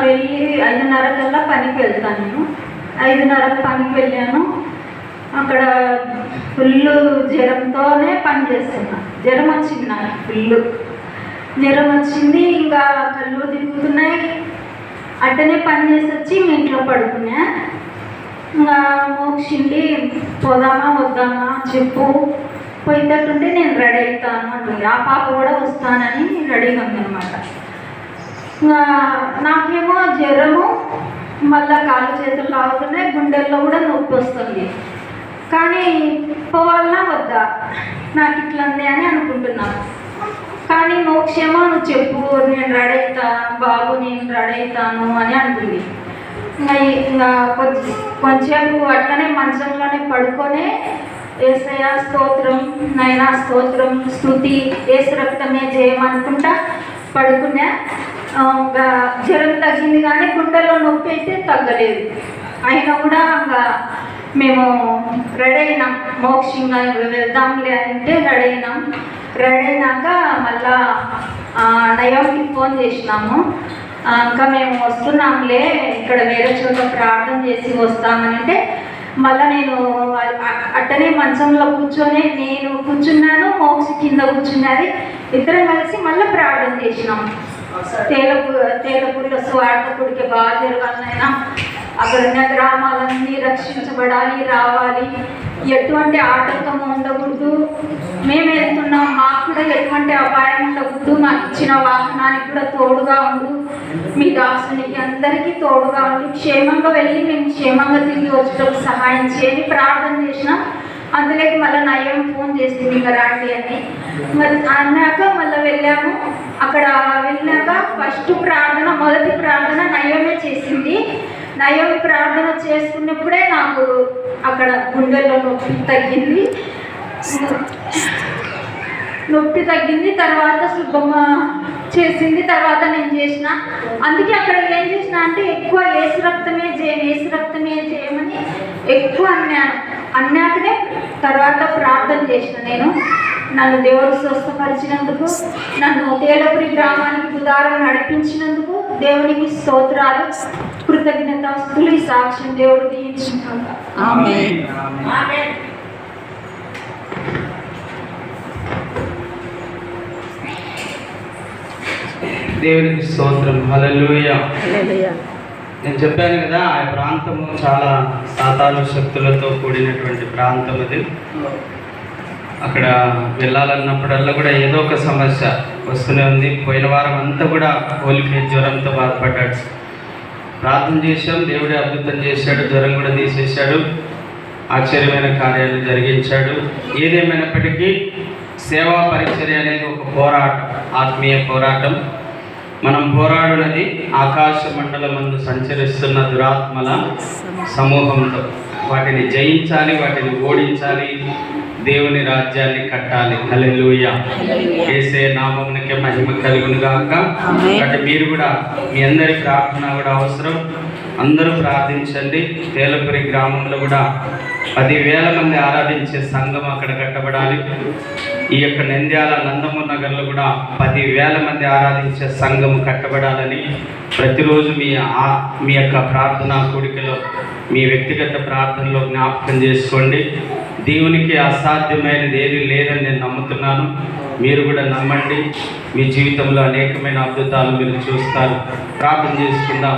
వెళ్ళి 5:30 కల్లా పనికి వెళ్తాను. నేను 5:30 పనికి వెళ్ళాను. అక్కడ ఫుల్ జ్వరంతోనే పని చేస్తున్నా. జ్వరం వచ్చింది, నాకు ఫుల్ జ్వరం వచ్చింది. ఇంకా కళ్ళు తిరుగుతున్నాయి. అట్టనే పని చేసి వచ్చి మీ ఇంట్లో పడుకున్నా. ఇంకా మోక్షిండి పోదామా వద్దామా చెప్పు, పోయేటట్టుంటే నేను రెడీ అవుతాను అంటుంది. ఆ పాప కూడా వస్తానని రెడీగా ఉందన్నమాట. నాకేమో జ్వరము, మళ్ళీ కాళ్ళు చేతులు లాగుతున్నాయి, గుండెల్లో కూడా నొప్పి వస్తుంది. కానీ పోవాలన్నా వద్దా, నాకు ఇట్లా ఉంది అని అనుకుంటున్నాను. కానీ మోక్షేమో నువ్వు చెప్పు, నేను రెడీ అవుతా బాబు, నేను రెడీ అవుతాను అని అంటుంది. ఇంకా కొంచెంసేపు అట్లనే మంచంలోనే పడుకొని ఏసయ్య స్తోత్రం, నైనా స్తోత్రం, స్తుతి, ఏసు రక్తమే చేయమనుకుంటా పడుకున్నా. ఇంకా జ్వరం తగ్గింది కానీ గుండెలో నొప్పి అయితే తగ్గలేదు. అయినా కూడా ఇంకా మేము రెడీ అయినాం, మోక్షంగా వెళ్దాంలే అంటే రెడీ అయినాం. రెడీ అయినాక మళ్ళా నయంకి ఫోన్ చేసినాము. ఇంకా మేము వస్తున్నాంలే, ఇక్కడ వేరే చోట ప్రార్థన చేసి వస్తామని అంటే మళ్ళీ నేను అట్టనే మంచంలో కూర్చొని నేను కూర్చున్నాను, మోక్షి కింద కూర్చున్నది. ఇద్దరం కలిసి మళ్ళీ ప్రార్థన చేసినాము. తేలపూడిలో స్వార్థకుడికి బాగా జరగాలనైనా అక్కడ ఉన్న గ్రామాలన్నీ రక్షించబడాలి, రావాలి, ఎటువంటి ఆటంకం ఉండకూడదు. మేము వెళ్తున్నాం, మాకు కూడా ఎటువంటి అపాయం ఉండకూడదు. మాకు ఇచ్చిన వాహనానికి కూడా తోడుగా ఉండు, మీ దాసునికి అందరికీ తోడుగా ఉండి క్షేమంగా వెళ్ళి మేము క్షేమంగా తిరిగి వచ్చేటప్పుడు సహాయం చేయని ప్రార్థన చేసినాం. అందులోకి మళ్ళీ నయం ఫోన్ చేసింది ఇంకా రాండి అని. మరి అన్నాక మళ్ళీ వెళ్ళాము. అక్కడ వెళ్ళాక ఫస్ట్ ప్రార్థన, మొదటి ప్రార్థన నయమే చేసింది. నయం ప్రార్థన చేసుకున్నప్పుడే నాకు అక్కడ గుండెల్లో నొప్పి తగ్గింది. తర్వాత శుభమ్మ చేసింది, తర్వాత నేను చేసిన. అందుకే అక్కడ ఏం చేసిన అంటే ఎక్కువ ఏసు రక్తమే చేయమని ఎక్కువ అన్నాకనే తర్వాత ప్రార్థన చేసిన. నేను నన్ను దేవుడు స్వస్థపరిచినందుకు, నన్ను తేలపురి గ్రామానికి ఉదారం నడిపించినందుకు దేవునికి స్తోత్రాలు, కృతజ్ఞతాస్తులు. ఈ సాక్ష్యం దేవుడు దీవించుగాక. ఆమేన్. దేవునికి స్తోత్రం. హల్లెలూయా. నేను చెప్పాను కదా, ఆ ప్రాంతము చాలా సాతాను శక్తులతో కూడినటువంటి ప్రాంతం. అది అక్కడ వెళ్ళాలన్నప్పుడల్లా కూడా ఏదో ఒక సమస్య వస్తూనే ఉంది. పోయిన వారం అంతా కూడా ఓలిపే జ్వరంతో బాధపడ్డాడు. ప్రార్థన చేశాం, దేవుడే అద్భుతం చేశాడు, జ్వరం కూడా తీసేశాడు, ఆశ్చర్యమైన కార్యాలు జరిగించాడు. ఏదేమైనప్పటికీ సేవా పరిచర్య అనేది ఒక పోరాటం, ఆత్మీయ పోరాటం. మనం పోరాడునది ఆకాశ మండలమందు సంచరిస్తున్న దురాత్మల సమూహంతో. వాటిని జయించాలి, వాటిని ఓడించాలి, దేవుని రాజ్యాన్ని కట్టాలి. హల్లెలూయా. యేసే నామమునకే మహిమ కలుగును గాక. అంటే మీరు కూడా, మీ అందరి ప్రార్థన కూడా అవసరం. అందరూ ప్రార్థించండి. తేలపురి గ్రామంలో కూడా 10,000 మంది ఆరాధించే సంఘం అక్కడ కట్టబడాలి. ఈ యొక్క నంద్యాల నందమూర్ నగర్లో కూడా 10,000 మంది ఆరాధించే సంఘం కట్టబడాలని ప్రతిరోజు మీ యొక్క ప్రార్థనా కూడికలో, మీ వ్యక్తిగత ప్రార్థనలో జ్ఞాపకం చేసుకోండి. దేవునికి అసాధ్యమైనది ఏది లేదని నేను నమ్ముతున్నాను. మీరు కూడా నమ్మండి. మీ జీవితంలో అనేకమైన అద్భుతాలు మీరు చూస్తారు. ప్రార్థన చేసుకుందాం.